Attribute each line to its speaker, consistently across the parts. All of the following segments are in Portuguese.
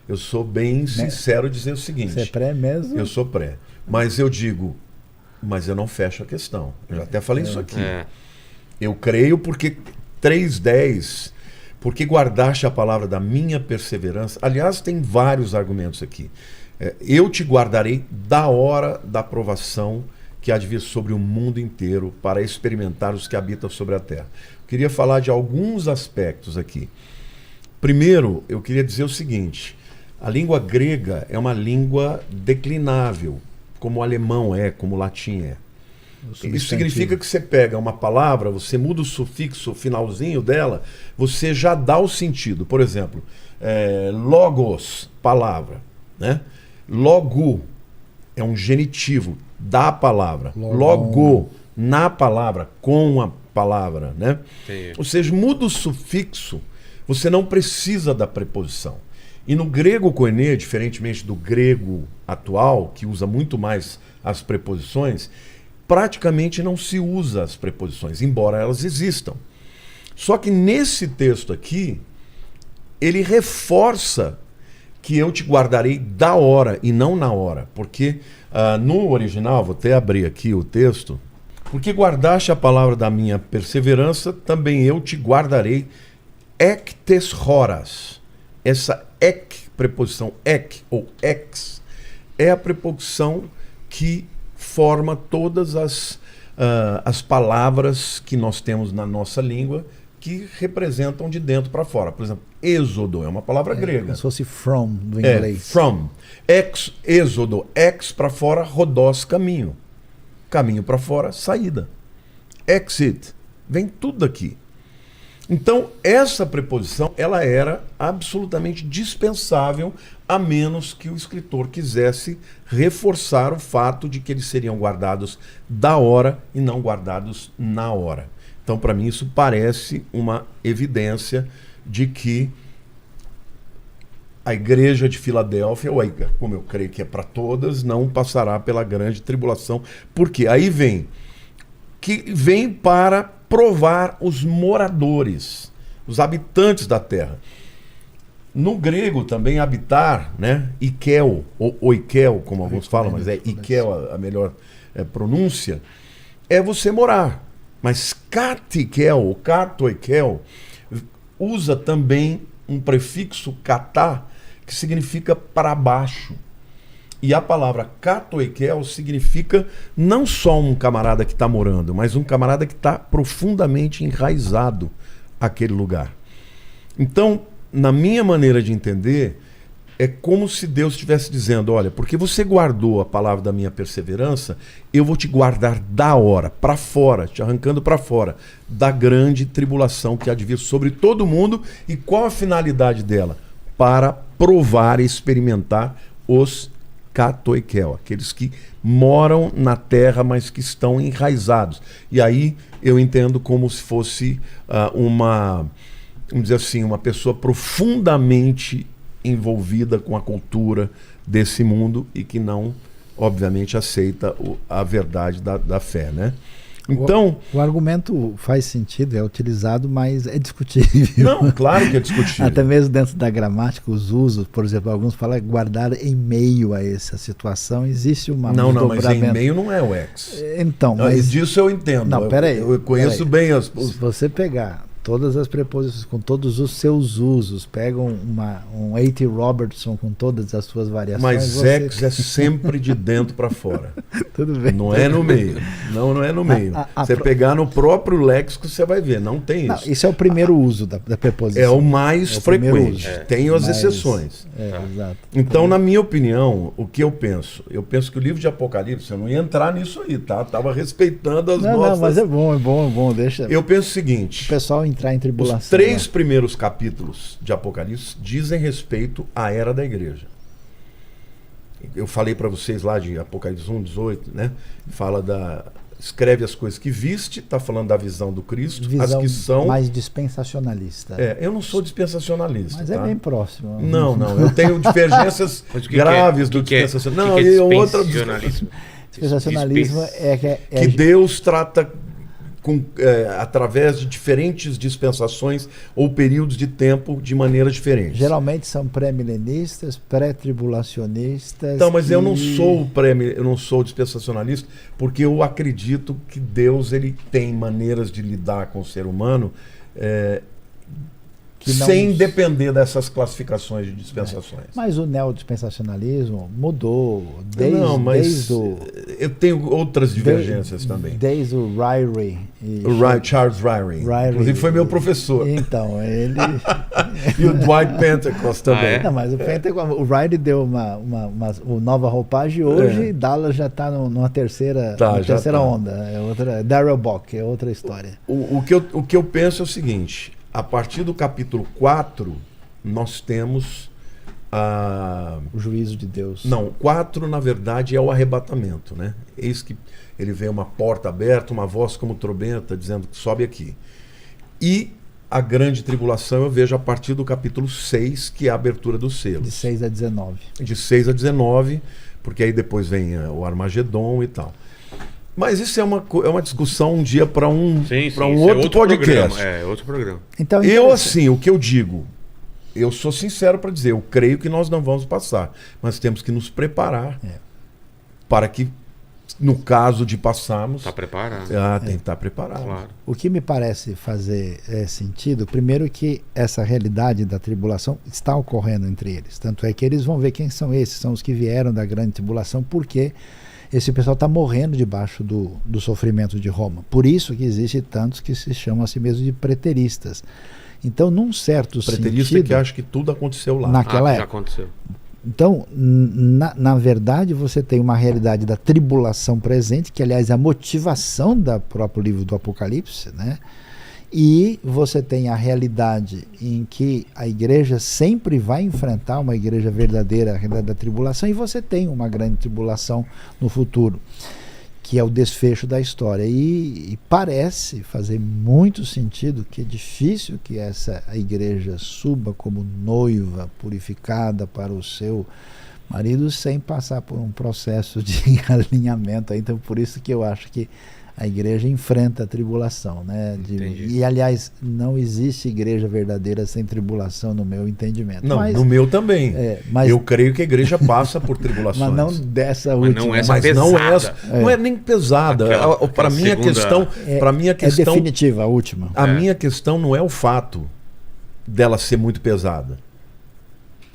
Speaker 1: Eu sou bem sincero dizer o seguinte.
Speaker 2: Você é pré mesmo?
Speaker 1: Eu sou pré. Mas eu digo, mas eu não fecho a questão. Eu já até falei isso aqui. Eu creio porque 3:10, porque guardaste a palavra da minha perseverança. Aliás, tem vários argumentos aqui. Eu te guardarei da hora da provação que há de vir sobre o mundo inteiro para experimentar os que habitam sobre a terra. Eu queria falar de alguns aspectos aqui. Primeiro, eu queria dizer o seguinte: a língua grega é uma língua declinável, como o alemão é, como o latim é. Isso significa que você pega uma palavra, você muda o sufixo, o finalzinho dela, você já dá o sentido. Por exemplo, logos, palavra, né? Logo é um genitivo da palavra. Logo, na palavra, com a palavra, né? Ou seja, muda o sufixo, você não precisa da preposição. E no grego koiné, diferentemente do grego atual, que usa muito mais as preposições, praticamente não se usa as preposições, embora elas existam. Só que nesse texto aqui, ele reforça que eu te guardarei da hora e não na hora. Porque no original, vou até abrir aqui o texto, porque guardaste a palavra da minha perseverança, também eu te guardarei ectes horas. Essa preposição ou ex, é a preposição que forma todas as palavras que nós temos na nossa língua que representam de dentro para fora. Por exemplo, êxodo é uma palavra grega.
Speaker 2: Como se fosse from do inglês.
Speaker 1: From. Êxodo, ex para fora, rodós, caminho. Caminho para fora, saída. Exit. Vem tudo daqui. Então, essa preposição, ela era absolutamente dispensável, a menos que o escritor quisesse reforçar o fato de que eles seriam guardados da hora e não guardados na hora. Então, para mim, isso parece uma evidência de que a igreja de Filadélfia, ou como eu creio que é para todas, não passará pela grande tribulação. Porque aí vem para provar os moradores, os habitantes da terra. No grego também habitar, né? Ikel, ou oikel, como alguns falam, mas é Ikel a melhor pronúncia, é você morar. Mas katikel, ou katoikel, usa também um prefixo katá, que significa para baixo. E a palavra katoikel significa não só um camarada que está morando, mas um camarada que está profundamente enraizado àquele lugar. Então, na minha maneira de entender, é como se Deus estivesse dizendo: olha, porque você guardou a palavra da minha perseverança, eu vou te guardar da hora, para fora, te arrancando para fora, da grande tribulação que há de vir sobre todo mundo. E qual a finalidade dela? Para provar e experimentar os katoikel, aqueles que moram na terra, mas que estão enraizados. E aí eu entendo como se fosse vamos dizer assim, uma pessoa profundamente envolvida com a cultura desse mundo e que não, obviamente, aceita a verdade da fé, né? Então,
Speaker 2: o argumento faz sentido, é utilizado, mas é discutível.
Speaker 1: Não, claro que é discutível.
Speaker 2: Até mesmo dentro da gramática, os usos, por exemplo, alguns falam guardar em meio a essa situação, existe uma...
Speaker 1: Não, mas em meio não é o ex.
Speaker 2: Então, mas...
Speaker 1: Disso eu entendo.
Speaker 2: Não, peraí.
Speaker 1: Eu conheço bem as...
Speaker 2: Se você pegar todas as preposições com todos os seus usos, pega um A.T. Robertson com todas as suas variações...
Speaker 1: Mas ex é sempre de dentro para fora.
Speaker 2: Tudo bem.
Speaker 1: Não é no meio. Não é no meio. Você pegar no próprio léxico, você vai ver. Não tem isso.
Speaker 2: Não, isso é o primeiro uso da preposição.
Speaker 1: É o mais frequente. Tem as exceções.
Speaker 2: Exato.
Speaker 1: Então, na minha opinião, o que eu penso? Eu penso que o livro de Apocalipse, eu não ia entrar nisso aí, tá? Estava respeitando as nossas...
Speaker 2: Não, mas é bom. Deixa...
Speaker 1: Eu penso o seguinte...
Speaker 2: O pessoal entrar em tribulação.
Speaker 1: Os 3 primeiros capítulos de Apocalipse dizem respeito à era da igreja. Eu falei para vocês lá de Apocalipse 1:18, né? Escreve as coisas que viste, está falando da visão do Cristo,
Speaker 2: visão
Speaker 1: as que são...
Speaker 2: mais dispensacionalista.
Speaker 1: Eu não sou dispensacionalista.
Speaker 2: Mas
Speaker 1: tá?
Speaker 2: é bem próximo.
Speaker 1: Não, eu tenho divergências graves do dispensacionalismo. Não, e outra...
Speaker 2: Dispensacionalismo é
Speaker 1: que Deus trata através de diferentes dispensações ou períodos de tempo de maneiras diferentes.
Speaker 2: Geralmente são pré-milenistas, pré-tribulacionistas.
Speaker 1: Então, mas eu não sou dispensacionalista, porque eu acredito que Deus ele tem maneiras de lidar com o ser humano sem depender dessas classificações de dispensações.
Speaker 2: Mas o neodispensacionalismo mudou
Speaker 1: eu tenho outras divergências também.
Speaker 2: Desde o Ryrie.
Speaker 1: Charles Ryrie. Inclusive foi meu professor.
Speaker 2: Então, ele...
Speaker 1: E o Dwight Pentecost também.
Speaker 2: Não, mas o Ryrie deu uma nova roupagem hoje, Dallas já está numa terceira onda. Darrell Bock, é outra história.
Speaker 1: O que eu penso é o seguinte: a partir do capítulo 4, nós temos
Speaker 2: o juízo de Deus.
Speaker 1: Não, 4 na verdade é o arrebatamento, né? Eis que ele vê uma porta aberta, uma voz como trombeta dizendo que sobe aqui. E a grande tribulação eu vejo a partir do capítulo 6, que é a abertura dos selos.
Speaker 2: De 6 a 19.
Speaker 1: De 6 a 19, porque aí depois vem o Armagedon e tal. Mas isso é uma discussão um dia para um outro podcast.
Speaker 3: Outro programa.
Speaker 2: Então,
Speaker 1: o que eu digo, eu sou sincero para dizer, eu creio que nós não vamos passar, mas temos que nos preparar para que, no caso de passarmos...
Speaker 3: Está preparado.
Speaker 1: Tem que estar preparado.
Speaker 3: Claro.
Speaker 2: O que me parece fazer sentido, primeiro que essa realidade da tribulação está ocorrendo entre eles. Tanto é que eles vão ver quem são esses, são os que vieram da grande tribulação, porque esse pessoal está morrendo debaixo do sofrimento de Roma. Por isso que existe tantos que se chamam a si mesmos de preteristas. Então, num certo
Speaker 1: preterista
Speaker 2: sentido...
Speaker 1: que acha que tudo aconteceu lá.
Speaker 2: Naquela época.
Speaker 3: Já aconteceu.
Speaker 2: Então, na verdade, você tem uma realidade da tribulação presente, que aliás é a motivação do próprio livro do Apocalipse, né? E você tem a realidade em que a igreja sempre vai enfrentar uma igreja verdadeira, a realidade da tribulação, e você tem uma grande tribulação no futuro, que é o desfecho da história. E parece fazer muito sentido que é difícil que a igreja suba como noiva purificada para o seu marido sem passar por um processo de alinhamento. Então, por isso que eu acho que a igreja enfrenta a tribulação, né? E, aliás, não existe igreja verdadeira sem tribulação, no meu entendimento.
Speaker 1: Não, no meu também. Eu creio que a igreja passa por tribulações.
Speaker 2: Mas não dessa última.
Speaker 1: Não é nem pesada. Para mim, a questão...
Speaker 2: É definitiva, a última.
Speaker 1: A minha questão não é o fato dela ser muito pesada.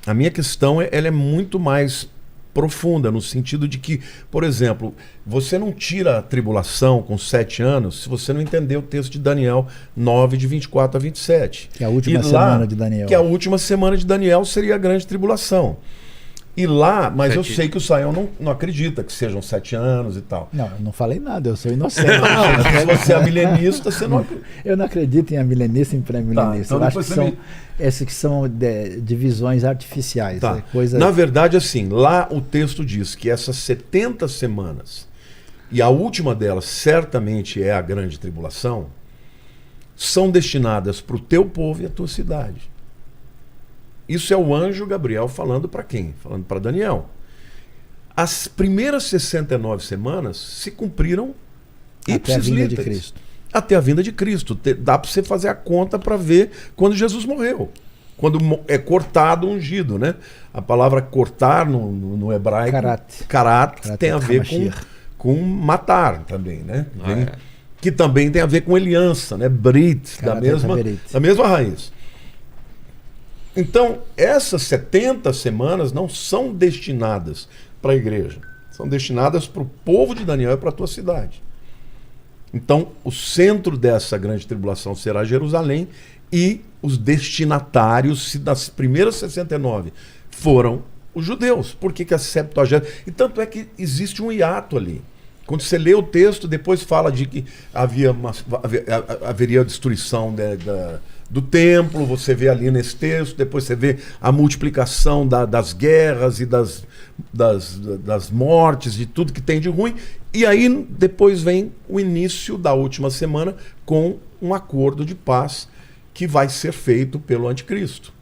Speaker 1: A minha questão ela é muito mais profunda, no sentido de que, por exemplo, você não tira a tribulação com 7 anos se você não entender o texto de Daniel 9, de 24 a 27.
Speaker 2: Que é a última semana de Daniel.
Speaker 1: Que a última semana de Daniel seria a grande tribulação. E lá, mas eu sei que o Sayão não acredita que sejam 7 anos e tal.
Speaker 2: Não, eu não falei nada, eu sou inocente.
Speaker 1: Se você é milenista, você não...
Speaker 2: Eu não acredito em amilenista e pré-milenista. Eu acho que são esses que são divisões artificiais.
Speaker 1: Tá. Na verdade, assim, lá o texto diz que essas 70 semanas, e a última delas certamente é a grande tribulação, são destinadas para o teu povo e a tua cidade. Isso é o anjo Gabriel falando para quem? Falando para Daniel. As primeiras 69 semanas se cumpriram
Speaker 2: até a vinda de Cristo.
Speaker 1: Até a vinda de Cristo. Dá para você fazer a conta para ver quando Jesus morreu. Quando é cortado, ungido, né? A palavra cortar no hebraico, karat tem a ver com matar também, né? Que também tem a ver com aliança, né? Brit, da mesma raiz. Então, essas 70 semanas não são destinadas para a igreja. São destinadas para o povo de Daniel e para a tua cidade. Então, o centro dessa grande tribulação será Jerusalém, e os destinatários das primeiras 69 foram os judeus. Por que a Septuaginta? E tanto é que existe um hiato ali. Quando você lê o texto, depois fala de que haveria destruição do templo, você vê ali nesse texto, depois você vê a multiplicação das guerras e das mortes, de tudo que tem de ruim, e aí depois vem o início da última semana com um acordo de paz que vai ser feito pelo anticristo.